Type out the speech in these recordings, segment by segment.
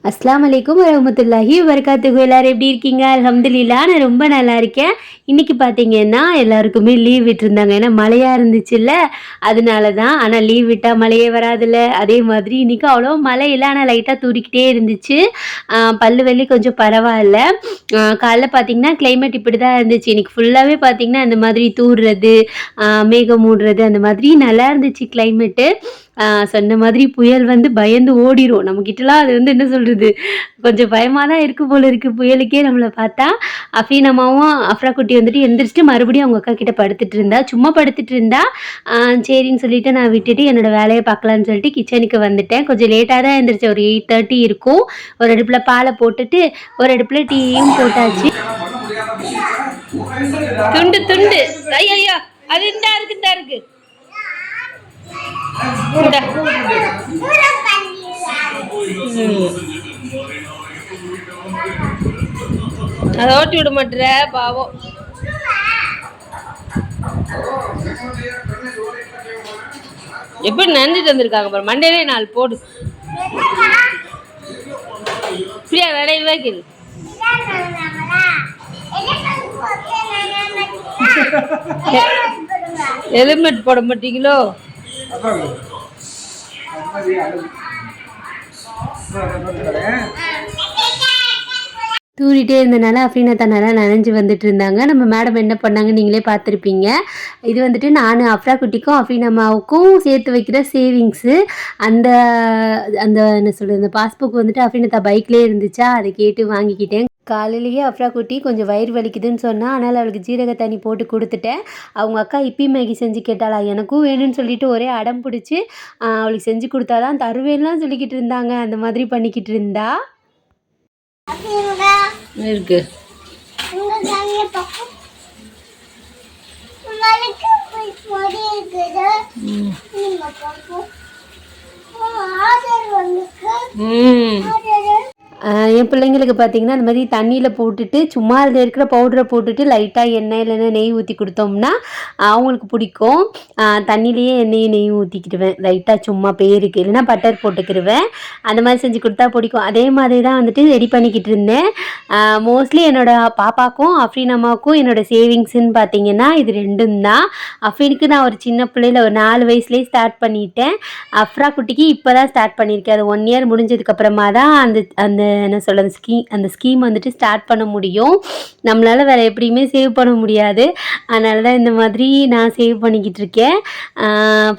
அஸ்ஸலாமு அலைக்கும் வரஹ்மத்துல்லாஹி வபரகாத்துஹு. எல்லாரும் எப்படி இருக்கீங்க? அல்ஹம்துலில்லாஹ் நான் ரொம்ப நல்லா இருக்கேன். இன்னைக்கு பார்த்தீங்கன்னா எல்லாருக்குமே லீவ் விட்டுருந்தாங்க. ஏன்னா மழையா இருந்துச்சுல்ல, அதனால தான். ஆனா லீவ் விட்டா மழையே வராதுல்ல. அதே மாதிரி இன்னைக்கு அவ்வளோ மழை இல்ல. ஆனா லைட்டா தூறிக்கிட்டே இருந்துச்சு. பல்லு வலி கொஞ்சம் பரவால்ல. காலைல பார்த்தீங்கன்னா கிளைமேட் இப்படி தான் இருந்துச்சு. இன்னைக்கு ஃபுல்லாவே பார்த்தீங்கன்னா இந்த மாதிரி தூறுறது, மேகம் மூடுறது அந்த மாதிரி நல்லா இருந்துச்சு கிளைமேட்டு. சொன்ன மாதிரி புயல் வந்து பயந்து ஓடிரும். நம்மகிட்டலாம் அது வந்து என்ன சொல்றது, கொஞ்சம் பயமா தான் இருக்கு போல இருக்கு புயலுக்கே நம்மள பார்த்தா. அஃபீனம்மாவும் அஃப்ரா குட்டி வந்துட்டு எந்திரிச்சுட்டு மறுபடியும் அவங்க அக்கா கிட்ட படுத்துட்டு இருந்தா. சும்மா படுத்துட்டு இருந்தா. ஆ சரின்னு சொல்லிட்டு நான் விட்டுட்டு என்னோட வேலைய பார்க்கலான்னு சொல்லிட்டு கிச்சனுக்கு வந்துட்டேன். கொஞ்சம் லேட்டா தான் எந்திரிச்சேன். ஒரு 8:30 இருக்கும். ஒரு அடுப்புல பால போட்டுட்டு, ஒரு அடுப்புல டீயும் போட்டாச்சு. துண்டு துண்டு. ஐயய்யோ! அது இந்தா இருக்கு, இந்தா இருக்கு. இந்தா. அதை ஓட்டி விட மாட்டுற பாவம். எப்படி நனைஞ்சிட்டு வந்திருக்காங்க பாரு. மண்டேலே 4 போடு. ஃப்ரீயா வேலையில் வைக்குது. ஹெல்மெட் போட மாட்டீங்களோ? தூறிட்டே இருந்தனால அஃப்ரீனா நல்லா நனைஞ்சு வந்துட்டு இருந்தாங்க. நம்ம மேடம் என்ன பண்ணாங்க நீங்களே பார்த்துருப்பீங்க. இது வந்துட்டு நான் அஃப்ரா குட்டிக்கும் அஃப்ரீனாமாவுக்கும் சேர்த்து வைக்கிற சேவிங்ஸு. அந்த அந்த என்ன சொல்கிறது, இந்த பாஸ்புக் வந்துட்டு அஃப்ரீனா பைக்லேயே இருந்துச்சா, அதை கேட்டு வாங்கிக்கிட்டேன். காலையிலேயே அஃப்ரா குட்டி கொஞ்சம் வயிறு வலிக்குதுன்னு சொன்னா, அதனால் அவளுக்கு ஜீரக தண்ணி போட்டு கொடுத்துட்டேன். அவங்க அக்கா இப்பி மேகி செஞ்சு கேட்டாளா, எனக்கும் வேணும்னு சொல்லிட்டு ஒரே அடம் பிடிச்சி அவளுக்கு செஞ்சு கொடுத்தா தான் தருவேன்லாம் சொல்லிக்கிட்டு இருந்தாங்க. அந்த மாதிரி பண்ணிக்கிட்டு இருந்தா இருக்கு. என் பிள்ளைங்களுக்கு பார்த்தீங்கன்னா இந்த மாதிரி தண்ணியில் போட்டுட்டு சும்மா அதில் இருக்கிற பவுடரை போட்டுட்டு லைட்டாக எண்ணெய் இல்லைன்னா நெய் ஊற்றி கொடுத்தோம்னா அவங்களுக்கு பிடிக்கும். தண்ணியிலேயே எண்ணெயும் நெய்யும் ஊற்றிக்கிடுவேன் லைட்டாக சும்மா பேருக்கு, இல்லைன்னா பட்டர் போட்டுக்கிடுவேன். அந்த மாதிரி செஞ்சு கொடுத்தா பிடிக்கும். அதே மாதிரி தான் வந்துட்டு ரெடி பண்ணிக்கிட்டு இருந்தேன். மோஸ்ட்லி என்னோடய பாப்பாக்கும் அஃப்ரீனாமாவுக்கும் என்னோடய சேவிங்ஸுன்னு பார்த்தீங்கன்னா இது ரெண்டும் தான். அஃப்ரீனுக்கு நான் ஒரு சின்ன பிள்ளையில் ஒரு 4 வயசுலேயே ஸ்டார்ட் பண்ணிட்டேன். அஃப்ரா குட்டிக்கு இப்போ தான் ஸ்டார்ட் பண்ணியிருக்கேன். அது 1 இயர் முடிஞ்சதுக்கப்புறமா தான் அந்த அந்த என்ன சொல்கிறது அந்த ஸ்கீம் வந்துட்டு ஸ்டார்ட் பண்ண முடியும். நம்மளால் வேறு எப்படியுமே சேவ் பண்ண முடியாது. அதனால தான் இந்த மாதிரி நான் சேவ் பண்ணிக்கிட்டு இருக்கேன்.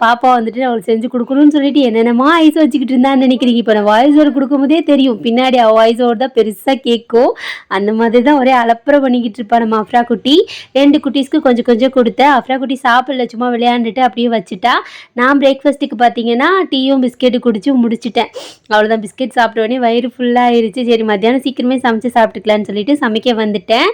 பாப்பா வந்துட்டு அவளுக்கு செஞ்சு கொடுக்கணும்னு சொல்லிட்டு என்னென்னமோ ஐஸ் வச்சுக்கிட்டு இருந்தான்னு நினைக்கிறீங்க. இப்போ நான் வாய்ஸ் ஓவர் கொடுக்கும்போதே தெரியும் பின்னாடி அவள் வாய்ஸ் ஓவர் தான் பெருசாக கேட்கும். அந்த மாதிரி தான் ஒரே அலப்பறை பண்ணிக்கிட்டு இருப்பா நம்ம அஃப்ரா குட்டி. 2 குட்டீஸ்க்கு கொஞ்சம் கொஞ்சம் கொடுத்தேன். அஃப்ரா குட்டி சாப்பிடல, சும்மா விளையாண்டுட்டு அப்படியே வச்சுட்டா. நான் பிரேக்ஃபாஸ்ட்டுக்கு பார்த்தீங்கன்னா டீயும் பிஸ்கெட்டு குடிச்சு முடிச்சிட்டேன். அவ்வளோதான். பிஸ்கெட் சாப்பிட்டோடனே வயிறு ஃபுல்லாகிருச்சு. சரி மத்தியானம் சீக்கிரமே சமைச்சு சாப்பிட்டுக்கலான்னு சொல்லிட்டு சமைக்க வந்துட்டேன்.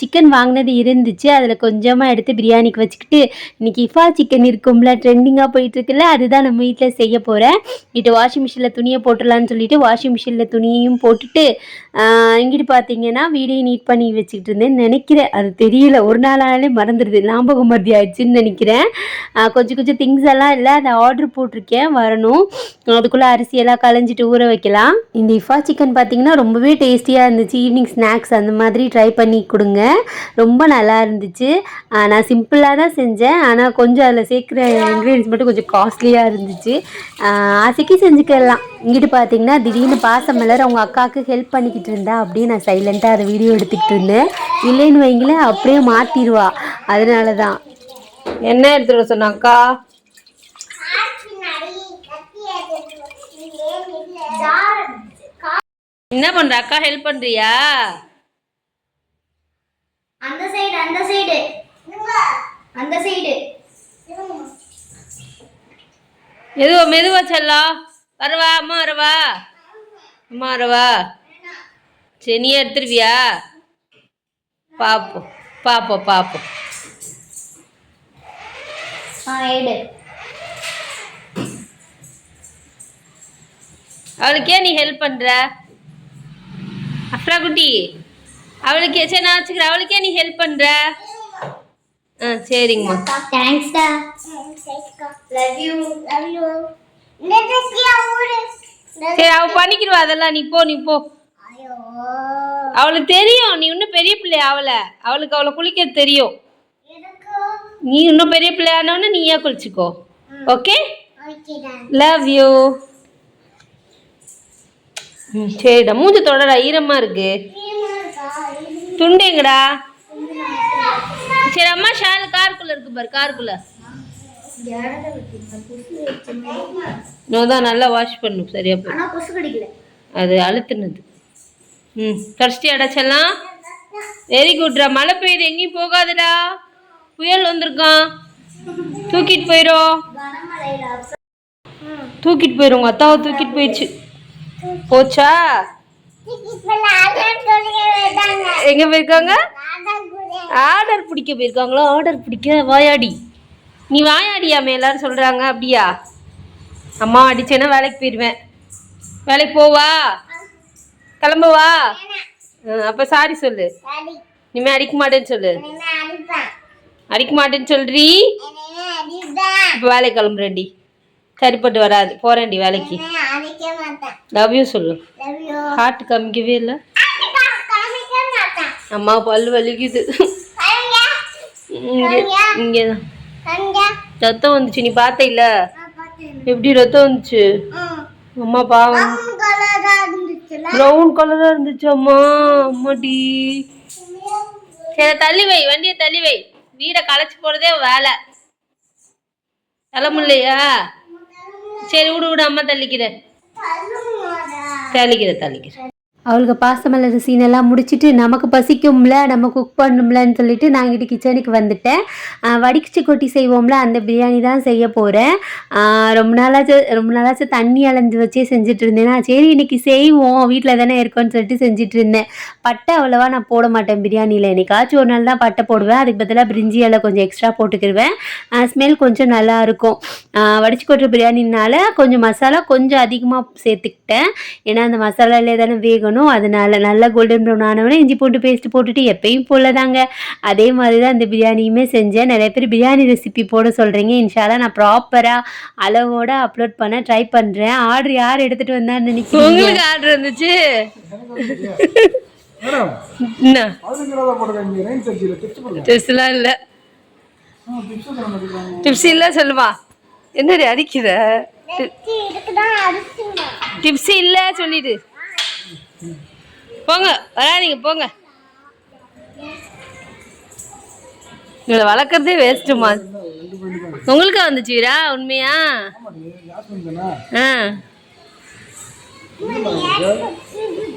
சிக்கன் வாங்கினது இருந்துச்சு, அதில் கொஞ்சமாக எடுத்து பிரியாணிக்கு வச்சுக்கிட்டு இன்றைக்கி இஃபா சிக்கன் இருக்கும்ல, ட்ரெண்டிங்காக போயிட்டுருக்குல்ல, அதுதான் நம்ம வீட்டில் செய்ய போகிறேன். இங்கிட்டு வாஷிங் மிஷினில் துணியை போட்டுடலான்னு சொல்லிட்டு வாஷிங் மிஷினில் துணியையும் போட்டுட்டு இங்கிட்டு பார்த்தீங்கன்னா வீடியோ நீட் பண்ணி வச்சுக்கிட்டு இருந்தேன்னு நினைக்கிறேன். அது தெரியல, ஒரு நாளாலே மறந்துடுது, ஞாபகம் மறதி ஆயிடுச்சுன்னு நினைக்கிறேன். கொஞ்சம் கொஞ்சம் திங்ஸ் எல்லாம் இல்லை, அதை ஆர்டர் போட்டிருக்கேன், வரணும். அதுக்குள்ளே அரிசியெல்லாம் களைஞ்சிட்டு ஊற வைக்கலாம். இந்த இஃபா சிக்கன் பார்த்தீங்கன்னா ரொம்பவே டேஸ்டியாக இருந்துச்சு. ஈவினிங் ஸ்நாக்ஸ் அந்த மாதிரி ட்ரை பண்ணி கொடுங்க, ரொம்ப நல்லா இருந்துச்சு. நான் சிம்பிளாக தான் செஞ்சேன், ஆனால் கொஞ்சம் அதில் சேர்க்குற இன்க்ரீடியன்ஸ் மட்டும் கொஞ்சம் காஸ்ட்லியாக இருந்துச்சு. ஆசைக்கு செஞ்சுக்கலாம். இங்கிட்டு பார்த்தீங்கன்னா திடீர்னு பாசமலர் அவங்க அக்காவுக்கு ஹெல்ப் பண்ணிக்கிட்டு இருந்தா. அப்படியே நான் சைலண்ட்டாக அதை வீடியோ எடுத்துக்கிட்டு இருந்தேன். இல்லைன்னு வைங்களேன் அப்படியே மாற்றிடுவா. அதனால தான் என்ன எடுத்துகிட்டு சொன்னாக்கா. என்ன பண்ற அக்கா, ஹெல்ப் பண்றியா? அந்த சைடு அந்த சைடு அந்த சைடு மெதுவா மெதுவா செல்லம். வரவா அம்மா, வரவா அம்மா, வரவா. சரி நீ எடுத்துருவியா? பாப்போம் பாப்போம் பாப்போம். எடு. அவளுக்கே நீ ஹெல்ப் பண்ற அஃப்ரா குட்டி? அவளுக்கே சரி நான் வச்சுக்கிறேன். அவளுக்கே நீ ஹெல்ப் பண்ற? சரிங்கம்மா. தேங்க்ஸ் டா. Love you. Love you. சரி அவள் பண்ணிக்கிடுவா அதெல்லாம். நீ போ ஐயோ அவளுக்கு தெரியும். நீ இன்னும் பெரிய பிள்ளை அவளுக்கு அவளை குளிக்க தெரியும். எனக்கு நீ இன்னும் பெரிய பிள்ளையானோன்னு நீயே குளிச்சுக்கோ. ஓகே, ஓகேதான். Love you. சரிடா, மூஞ்சி தொடர ஈரமா இருக்கு. துண்டேங்கடா. சரி அம்மா ஷால் காருக்குள்ள இருக்கு பாரு, காருக்குள்ள. தான் நல்லா வாஷ் பண்ணும் சரியா போய். அது அழுத்துனது. கடிச்சிட்டி அடைச்சலாம். வெரி குட்ரா. மழை பெய்யுது, எங்கேயும் போகாதடா. புயல் வந்திருக்கான், தூக்கிட்டு போயிடும். உங்க அத்தாவை தூக்கிட்டு போயிடுச்சு. போச்சா? எங்க போயிருக்காங்க? ஆர்டர் பிடிக்க போயிருக்காங்களோ? ஆர்டர் பிடிக்க வாயாடி. நீ வாயாடியாமே எல்லாரும் சொல்றாங்க. அப்படியா? அம்மா அடிச்சேன்னா வேலைக்கு போயிடுவேன். வேலைக்கு போவா, கிளம்புவா. அப்ப சாரி சொல்லு. இனிமே அடிக்க மாட்டேன்னு சொல்லு. அடிக்க மாட்டேன்னு சொல்றீ. இப்ப வேலைக்கு கிளம்புறேன்டி. சரிப்பட்டு வராது, போறேன்டி வேலைக்கு. லவ் யூ சொல்லு. ஹார்ட் காமிக்கவே இல்லை. அம்மா பல்லு வலிக்குது. இங்கேதான் ரத்தம் வந்துச்சு. நீ பார்த்த இல்ல எப்படி ரத்தம் வந்துச்சு? அம்மா பாவம், ப்ரௌன் கலரா இருந்துச்சு. அம்மாடி. சரி தள்ளி வை, வண்டியை தள்ளி வை. வீடை களைச்சு போறதே வேலை. தலைமுல்லையா? சரி விடு, அம்மா தள்ளிக்கிறேன். அவளுக்கு பாசமலர் சீனெல்லாம் முடிச்சுட்டு நமக்கு பசிக்கும்ல, நம்ம குக் பண்ணும்லன்னு சொல்லிட்டு நான் இங்கிட்டு கிச்சனுக்கு வந்துட்டேன். வடிச்சு கொட்டி செய்வோம்ல, அந்த பிரியாணி தான் செய்ய போகிறேன். ரொம்ப நாளாச்சு தண்ணி அலைஞ்சு வச்சே செஞ்சுட்டு இருந்தேன்னா, சரி இன்னைக்கு செய்வோம், வீட்டில் தானே இருக்கோன்னு சொல்லிட்டு செஞ்சுட்டு இருந்தேன். பட்டை அவ்வளோவா நான் போட மாட்டேன் பிரியாணியில். என்னைக்காச்சும் ஒரு நாள் தான் பட்டை போடுவேன். அதுக்கு பதிலாக பிரிஞ்சி இலை கொஞ்சம் எக்ஸ்ட்ரா போட்டுக்கிடுவேன். ஸ்மெல் கொஞ்சம் நல்லாயிருக்கும். வடிச்சு கொட்டுற பிரியாணினால கொஞ்சம் மசாலா கொஞ்சம் அதிகமாக சேர்த்துக்கிட்டேன். ஏன்னா அந்த மசாலாலே தானே வேகணும். அதனால நல்லா கோல்டன் ப்ரௌன் ஆனவனே இஞ்சி பூண்டு பேஸ்ட் போட்டுட்டு எப்பயும் போலதாங்க அதே மாதிரி தான் இந்த பிரியாணியுமே செஞ்சேன். நிறைய பேர் பிரியாணி ரெசிபி போட சொல்கிறீங்க. இன்ஷால்லா நான் ப்ராப்பராக அளவோடு அப்லோட் பண்ண ட்ரை பண்ணுறேன். ஆர்டர் யார் எடுத்துகிட்டு வந்தான்னு நினைக்கிறேன். உங்களுக்கு ஆர்டர் இருந்துச்சு? டிப்ஸ்லாம் இல்லை. டிப்ஸ் இல்லை சொல்லுவா. என்னடி அடிக்கிற? டிப்ஸ் இல்லை சொல்லிடு. போங்க, வராதிங்க போங்க. இவளை வளர்க்குறதே வேஸ்ட்டுமா. உங்களுக்கா வந்துச்சு வீரா? உண்மையா?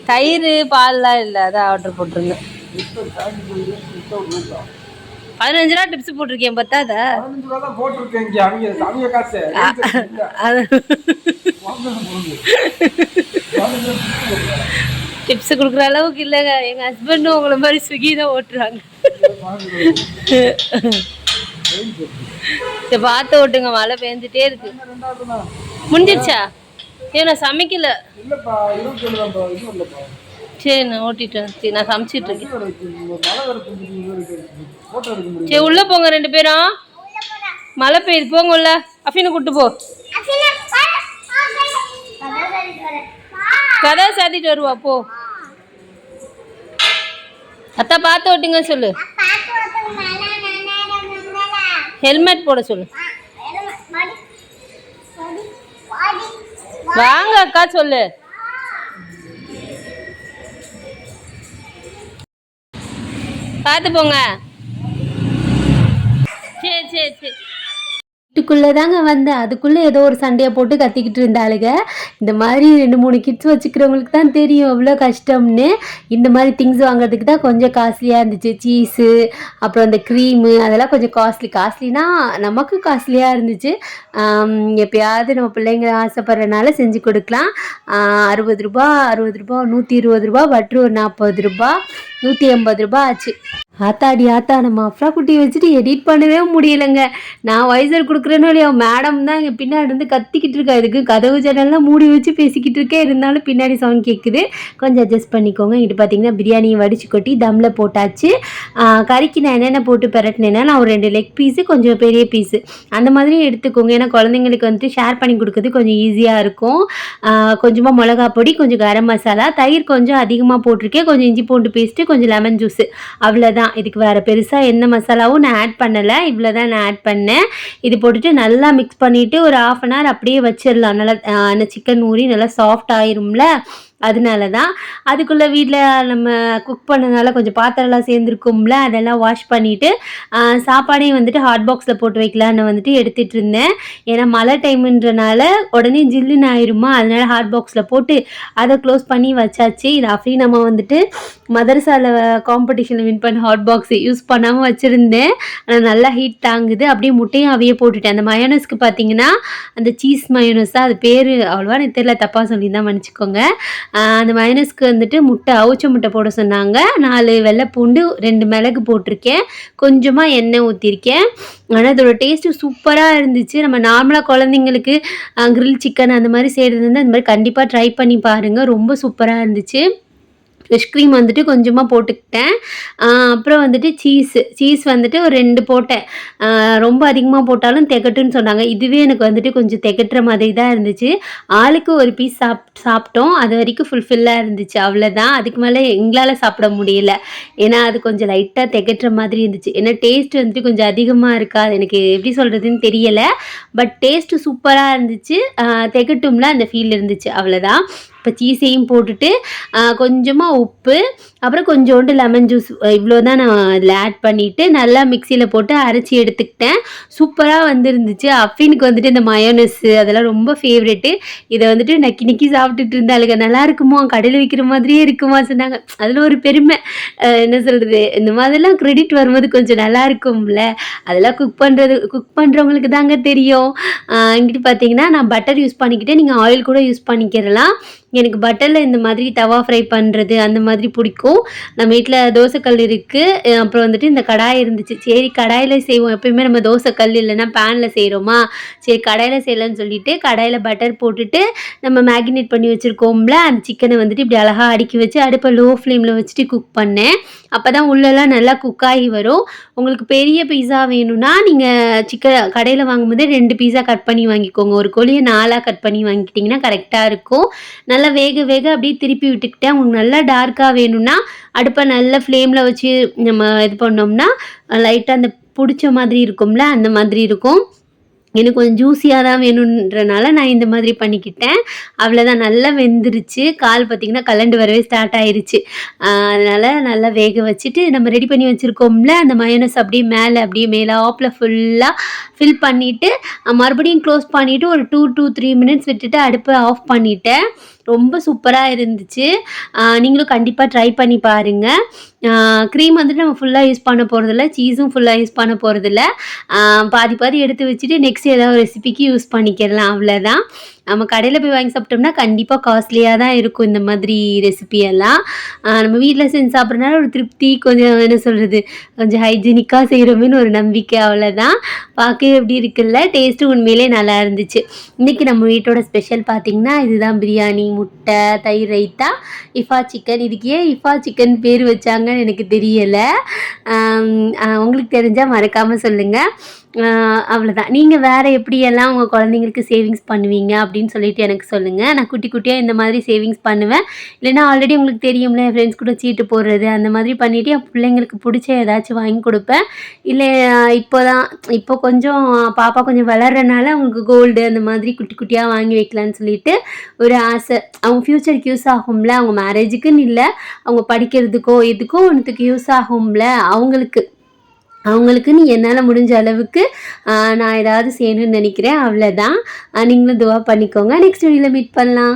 தயிர் பால்லாம் இல்லை, அதான் ஆர்டர் போட்டிருந்தேன். 15 ரூபா டிப்ஸ் போட்டிருக்கேன். பத்தாதா? டிப்ஸ் கொடுக்குற அளவுக்கு இல்லைங்க. எங்கள் ஹஸ்பண்டும் உங்களை மாதிரி ஸ்விக்கி தான் ஓட்டுறாங்க. சரி பார்த்து ஓட்டுங்க, மழை பெஞ்சிட்டே இருக்கு. முடிஞ்சிருச்சா? ஏன் நான் சமைக்கல. சரி நான் ஓட்டிட்டேன். சரி நான் சமைச்சிட்டு இருக்கேன். சரி உள்ள போங்க 2 பேரும். மழை பெய்யுது, போங்க உள்ள. அஃபீனை கூட்டு போ. கதை சாத்திட்டு வருவா போ. அத்தா பார்த்து ஓட்டுங்க சொல்லு. ஹெல்மெட் போட சொல்லு. வாங்க அக்கா சொல்லு. பார்த்து போங்க. சரி சரி சரி. வீட்டுக்குள்ளே தாங்க வந்தேன். அதுக்குள்ளே ஏதோ ஒரு சண்டையை போட்டு கத்திக்கிட்டு இருந்தாளுங்க. இந்த மாதிரி 2-3 கிட்ஸ் வச்சுக்கிறவங்களுக்கு தான் தெரியும் எவ்வளோ கஷ்டம்னு. இந்த மாதிரி திங்ஸ் வாங்குறதுக்கு தான் கொஞ்சம் காஸ்ட்லியாக இருந்துச்சு. சீஸு, அப்புறம் அந்த க்ரீமு, அதெல்லாம் கொஞ்சம் காஸ்ட்லினா நமக்கு காஸ்ட்லியாக இருந்துச்சு. எப்பயாவது நம்ம பிள்ளைங்க ஆசைப்படுறதுனால செஞ்சு கொடுக்கலாம். 60 ரூபா 120 ரூபா, பட்ரு ஒரு 40 ரூபா, 180 ரூபா ஆச்சு. ஆத்தாடி ஆத்தா நம்ம அஃப்ரா குட்டியை வச்சுட்டு எடிட் பண்ணவே முடியலைங்க. நான் வாய்ஸர் கொடுக்குறேனோ இல்லையோ மேடம் தான் இங்கே பின்னாடி இருந்து கத்திக்கிட்டு இருக்கா. இதுக்கு கதவு ஜன்னல்லாம் மூடி வச்சு பேசிக்கிட்டு இருக்கேன், இருந்தாலும் பின்னாடி சவுண்ட் கேட்குது. கொஞ்சம் அட்ஜஸ்ட் பண்ணிக்கோங்க. இங்கிட்டு பார்த்தீங்கன்னா பிரியாணியை வடித்து கொட்டி தம்மில் போட்டாச்சு. கறிக்கு நான் என்னென்ன போட்டு பெரட்டினேன்னா, நான் ஒரு 2 லெக் பீஸு கொஞ்சம் பெரிய பீஸு அந்த மாதிரி எடுத்துக்கோங்க. ஏன்னா குழந்தைங்களுக்கு வந்துட்டு ஷேர் பண்ணி கொடுக்குறது கொஞ்சம் ஈஸியாக இருக்கும். கொஞ்சமாக மிளகா பொடி, கொஞ்சம் கரம் மசாலா, தயிர் கொஞ்சம் அதிகமாக போட்டிருக்கேன், கொஞ்சம் இஞ்சி பூண்டு பேஸ்ட்டு, கொஞ்சம் லெமன் ஜூஸு, அவ்வளோதான். இதுக்கு வேறு பெருசாக எந்த மசாலாவும் நான் ஆட் பண்ணலை. இவ்வளோ தான் நான் ஆட் பண்ணேன். இது போட்டுட்டு நல்லா மிக்ஸ் பண்ணிவிட்டு ஒரு 1/2 அன் ஹவர் அப்படியே வச்சிடலாம். நல்லா அந்த சிக்கன் ஊறி நல்லா சாஃப்ட் ஆயிரும்ல, அதனால தான். அதுக்குள்ளே வீட்டில் நம்ம குக் பண்ணனால கொஞ்சம் பாத்திரம்லாம் சேர்ந்துருக்கும்ல, அதெல்லாம் வாஷ் பண்ணிவிட்டு சாப்பாடையும் வந்துட்டு ஹாட் பாக்ஸில் போட்டு வைக்கலான்னு வந்துட்டு எடுத்துகிட்டு இருந்தேன். ஏன்னா மழை டைமுன்றனால உடனே ஜில்லுன்னு ஆயிருமா, அதனால் ஹாட் பாக்ஸில் போட்டு அதை க்ளோஸ் பண்ணி வச்சாச்சு. இது அப்படி நம்ம வந்துட்டு மதரசாவில் காம்படிஷனில் வின் பண்ண ஹாட் பாக்ஸ் யூஸ் பண்ணாமல் வச்சுருந்தேன். ஆனால் நல்லா ஹீட் தாங்குது. அப்படியே முட்டையும் அவையே போட்டுட்டேன். அந்த மயோனஸ்க்கு பார்த்தீங்கன்னா அந்த சீஸ் மயோனஸ் தான் அது பேர், அவ்வளோவா எனக்கு தெரியல, தப்பாக சொல்லியிருந்தால் மன்னிச்சிக்கோங்க. அந்த மயோனஸ்க்கு வந்துட்டு முட்டை, அவிச்ச முட்டை போட சொன்னாங்க. 4 வெள்ளை பூண்டு, 2 மிளகு போட்டிருக்கேன், கொஞ்சமாக எண்ணெய் ஊற்றிருக்கேன். ஆனால் அதோட டேஸ்ட்டு சூப்பராக இருந்துச்சு. நம்ம நார்மலாக குழந்தைங்களுக்கு கிரில் சிக்கன் அந்த மாதிரி செய்கிறது வந்து அந்த மாதிரி கண்டிப்பாக ட்ரை பண்ணி பாருங்கள், ரொம்ப சூப்பராக இருந்துச்சு. ஃப்ரெஷ் க்ரீம் வந்துட்டு கொஞ்சமாக போட்டுக்கிட்டேன். அப்புறம் வந்துட்டு சீஸ் வந்துட்டு ஒரு 2 போட்டேன். ரொம்ப அதிகமாக போட்டாலும் திகட்டுன்னு சொன்னாங்க. இதுவே எனக்கு வந்துட்டு கொஞ்சம் திகட்டுற மாதிரி தான் இருந்துச்சு. ஆளுக்கு ஒரு பீஸ் சாப்பிட்டோம். அது வரைக்கும் ஃபுல்ஃபில்லாக இருந்துச்சு, அவ்வளோதான். அதுக்கு மேலே எங்களால் சாப்பிட முடியல. ஏன்னா அது கொஞ்சம் லைட்டாக திகட்டுற மாதிரி இருந்துச்சு. ஏன்னா டேஸ்ட் வந்துட்டு கொஞ்சம் அதிகமாக இருக்கா, அது எனக்கு எப்படி சொல்கிறதுன்னு தெரியலை. பட் டேஸ்ட்டு சூப்பராக இருந்துச்சு. திகட்டும்ல அந்த ஃபீல் இருந்துச்சு, அவ்வளோதான். இப்போ சீஸையும் போட்டுட்டு கொஞ்சமாக உப்பு, அப்புறம் கொஞ்சோண்டு லெமன் ஜூஸ், இவ்வளோ தான் நான் அதில் ஆட் பண்ணிவிட்டு நல்லா மிக்சியில் போட்டு அரைச்சி எடுத்துக்கிட்டேன். சூப்பராக வந்துருந்துச்சு. அஃபினுக்கு வந்துட்டு இந்த மயோனஸ்ஸு அதெல்லாம் ரொம்ப ஃபேவரெட்டு. இதை வந்துட்டு நக்கி நக்கி சாப்பிட்டுட்டு இருந்தாளுங்க. நல்லா இருக்குமா, கடையில் விற்கிற மாதிரியே இருக்குமா சொன்னாங்க. அதில் ஒரு பெருமை, என்ன சொல்கிறது, இந்த மாதிரிலாம் க்ரெடிட் வரும்போது கொஞ்சம் நல்லா இருக்கும்ல. அதெல்லாம் குக் பண்ணுறவங்களுக்கு தாங்க தெரியும். இங்கிட்டு பார்த்தீங்கன்னா நான் பட்டர் யூஸ் பண்ணிக்கிட்டேன், நீங்கள் ஆயில் கூட யூஸ் பண்ணிக்கிறலாம். எனக்கு பட்டரில் இந்த மாதிரி தவா ஃப்ரை பண்ணுறது அந்த மாதிரி பிடிக்கும். நம்ம வீட்டில் தோசைக்கல் இருக்குது, அப்புறம் வந்துட்டு இந்த கடாய் இருந்துச்சு. சரி கடாயில் செய்வோம், எப்பயுமே நம்ம தோசைக்கல் இல்லைன்னா பேனில் செய்கிறோமா, சரி கடாயில் செய்யலான்னு சொல்லிவிட்டு கடாயில் பட்டர் போட்டுட்டு நம்ம மேக்னேட் பண்ணி வச்சுருக்கோம்ல அந்த சிக்கனை வந்துட்டு இப்படி அழகாக அடுக்கி வச்சு அடுப்பை லோ ஃப்ளேமில் வச்சுட்டு குக் பண்ணேன். அப்போ தான் உள்ளெல்லாம் நல்லா குக் ஆகி வரும். உங்களுக்கு பெரிய பீஸா வேணும்னா நீங்கள் கடையில் வாங்கும்போதே 2 பீஸா கட் பண்ணி வாங்கிக்கோங்க. ஒரு கோழியை 4ஆக கட் பண்ணி வாங்கிக்கிட்டிங்கன்னா கரெக்டாக இருக்கும். நல்லா வேக அப்படியே திருப்பி விட்டுக்கிட்டேன். உங்களுக்கு நல்லா டார்க்காக வேணும்னா அடுப்பை நல்ல ஃப்ளேமில் வச்சு நம்ம இது பண்ணோம்னா லைட்டாக அந்த பிடிச்ச மாதிரி இருக்கும்ல, அந்த மாதிரி இருக்கும். எனக்கு கொஞ்சம் ஜூஸியாக தான் வேணுன்றனால நான் இந்த மாதிரி பண்ணிக்கிட்டேன். அவ்வளோதான், நல்லா வெந்துருச்சு. கால் பார்த்திங்கன்னா கலண்டு வரவே ஸ்டார்ட் ஆயிடுச்சு. அதனால் நல்லா வேக வச்சுட்டு நம்ம ரெடி பண்ணி வச்சுருக்கோம்ல அந்த மயோனஸ் அப்படியே மேலாப்பில் ஃபுல்லாக ஃபில் பண்ணிவிட்டு மறுபடியும் க்ளோஸ் பண்ணிவிட்டு ஒரு 2 to 3 மினிட்ஸ் விட்டுட்டு அடுப்பை ஆஃப் பண்ணிவிட்டேன். ரொம்ப சூப்பராக இருந்துச்சு. நீங்களும் கண்டிப்பாக ட்ரை பண்ணி பாருங்கள். க்ரீம் வந்துட்டு நம்ம ஃபுல்லாக யூஸ் பண்ண போகிறதில்ல, சீஸும் ஃபுல்லாக யூஸ் பண்ண போகிறதில்ல. பாதி எடுத்து வச்சுட்டு நெக்ஸ்ட் ஏதாவது ரெசிபிக்கு யூஸ் பண்ணிக்கிறலாம், அவ்வளோதான். நம்ம கடையில் போய் வாங்கி சாப்பிட்டோம்னா கண்டிப்பாக காஸ்ட்லியாக தான் இருக்கும் இந்த மாதிரி ரெசிபியெல்லாம். நம்ம வீட்டில் செஞ்சு சாப்பிட்றதுனால ஒரு திருப்தி, கொஞ்சம் என்ன சொல்கிறது, கொஞ்சம் ஹைஜீனிக்காக செய்கிறோமேனு ஒரு நம்பிக்கை, அவ்வளோதான். பார்க்கவே எப்படி இருக்குல்ல, டேஸ்ட்டு உண்மையிலே நல்லா இருந்துச்சு. இன்றைக்கி நம்ம வீட்டோட ஸ்பெஷல் பார்த்திங்கன்னா இதுதான், பிரியாணி, முட்டை, தயிர் ரைத்தா, இஃபா சிக்கன். இதுக்கு ஏன் இஃபா சிக்கன் பேர் வச்சாங்கன்னு எனக்கு தெரியலை. உங்களுக்கு தெரிஞ்சால் மறக்காமல் சொல்லுங்கள். அவ்வளோதான். நீங்கள் வேறு எப்படியெல்லாம் உங்கள் குழந்தைங்களுக்கு சேவிங்ஸ் பண்ணுவீங்க அப்படின்னு சொல்லிட்டு எனக்கு சொல்லுங்கள். நான் குட்டியாக இந்த மாதிரி சேவிங்ஸ் பண்ணுவேன். இல்லைன்னா ஆல்ரெடி உங்களுக்கு தெரியும்ல, என் ஃப்ரெண்ட்ஸ் கூட சீட்டு போடுறது அந்த மாதிரி பண்ணிவிட்டு என் பிள்ளைங்களுக்கு பிடிச்ச ஏதாச்சும் வாங்கி கொடுப்பேன். இல்லை இப்போ கொஞ்சம் பாப்பா கொஞ்சம் வளர்றனால அவங்களுக்கு கோல்டு அந்த மாதிரி குட்டியாக வாங்கி வைக்கலான்னு சொல்லிட்டு ஒரு ஆசை. அவங்க ஃப்யூச்சருக்கு யூஸ் ஆகும்ல, அவங்க மேரேஜுக்குன்னு இல்லை, அவங்க படிக்கிறதுக்கோ எதுக்கோ ஒன்றுத்துக்கு யூஸ் ஆகும்ல, அவங்களுக்குன்னு என்னால் முடிஞ்ச அளவுக்கு நான் ஏதாவது செய்யணும்னு நினைக்கிறேன், அவ்வளோதான். நீங்களும் துவா பண்ணிக்கோங்க. நெக்ஸ்ட் வீடியோவில் மீட் பண்ணலாம்.